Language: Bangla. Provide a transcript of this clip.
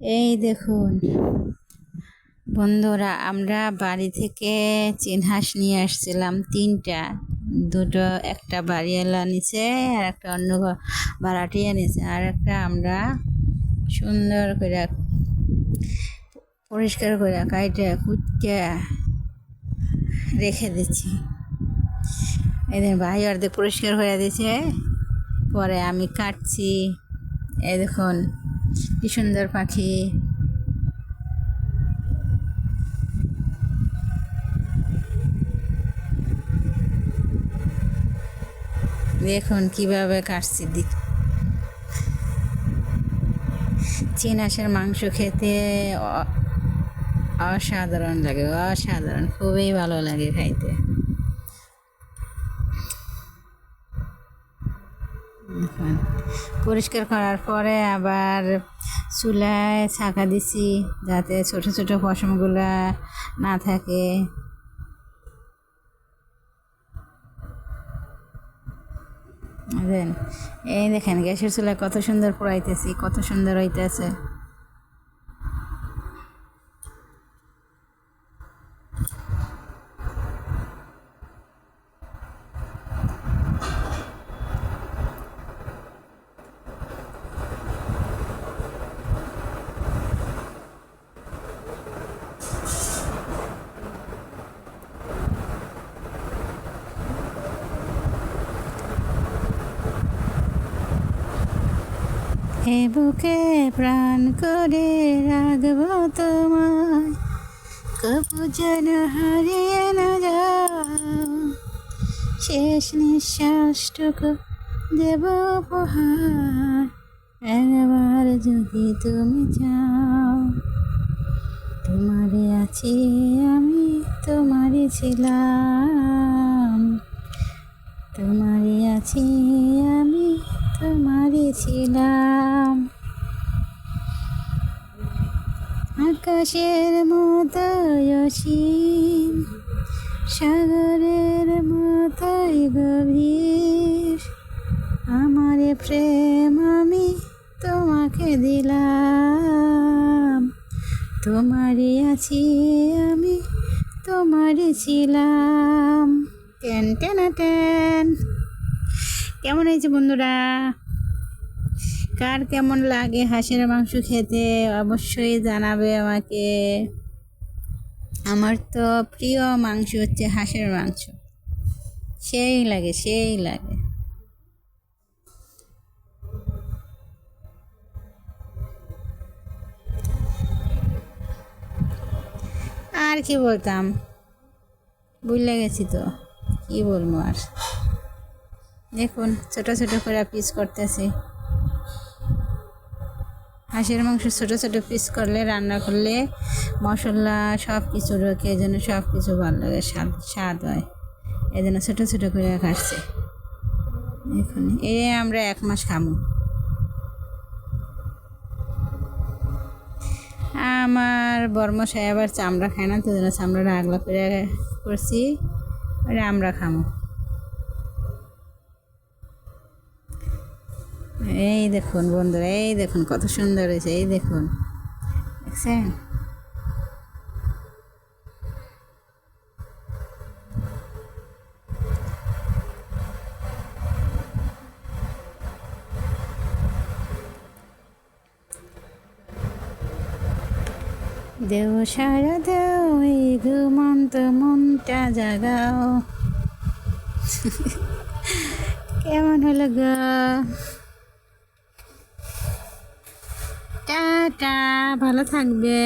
এই দেখুন বন্ধুরা, আমরা বাড়ি থেকে চিনহাঁস নিয়ে আসছিলাম তিনটা। দুটো একটা বাড়িওয়ালা নিচে, আর একটা অন্য ভাড়াটিয়া নিচে, আর একটা আমরা সুন্দর করে পরিষ্কার করে কাইটে কুটে রেখে দিচ্ছি। এদের ভাই অর্ধেক পরিষ্কার করে দিয়েছে, পরে আমি কাটছি। এই দেখুন কি সুন্দর পাখি। দেখুন কিভাবে কাটছি। চিনহাঁসের মাংস খেতে অসাধারণ লাগে, অসাধারণ, খুবই ভালো লাগে খাইতে। পরিষ্কার করার পরে আবার চুলায় ছাঁকা দিছি যাতে ছোট ছোট পশমগুলা না থাকে। এই দেখেন গ্যাসের চুলায় কত সুন্দর পোড়াইতেছি, কত সুন্দর হইতেছে। এ বুকে প্রাণ করে রাখবো তোমায়, কবু যেন হারিয়ে না যাও। শেষ নিঃশ্বাসটুকু দেব উপহার, একবার যদি তুমি চাও। তোমারই আছি আমি, তোমারই ছিলাম। তোমারই আছি আমি, তোমারই ছিলাম। আকাশের মতো অসীম, সাগরের মতোই গভীর, আমার প্রেম আমি তোমাকে দিলাম। তোমারই আছি আমি, তোমারই ছিলাম। Ten ten ten. কেমন হয়েছে বন্ধুরা? কার কেমন লাগে হাঁসের মাংস খেতে অবশ্যই জানাবে আমাকে। আমার তো প্রিয় মাংস হচ্ছে হাঁসের মাংস, সেই লাগে, সেই লাগে। আর কি বলতাম, ভুলে গেছি তো, কি বলবো আর। দেখুন ছোট ছোট করে পিস করতেছি। হাঁসের মাংস ছোট ছোট পিস করলে, রান্না করলে মশলা সব কিছু ঢোকে, এই জন্য সব কিছু ভালো লাগে, স্বাদ হয়। এই জন্য ছোটো ছোটো করে কাটছে। দেখুন আমরা 1 মাস খাবো। আমার বর্মশাই আবার চামড়া খায় না, তো জন্য চামড়াটা আগলা করে করছি, আমরা খাবো। এই দেখুন বন্ধুরা, এই দেখুন কত সুন্দর হয়েছে, এই দেখুন, দেখছেন? দেও সারা দেও, এই ঘুমন্ত মনটা জাগাও। কেমন হলো গো? টাটা, ভালো থাকবে।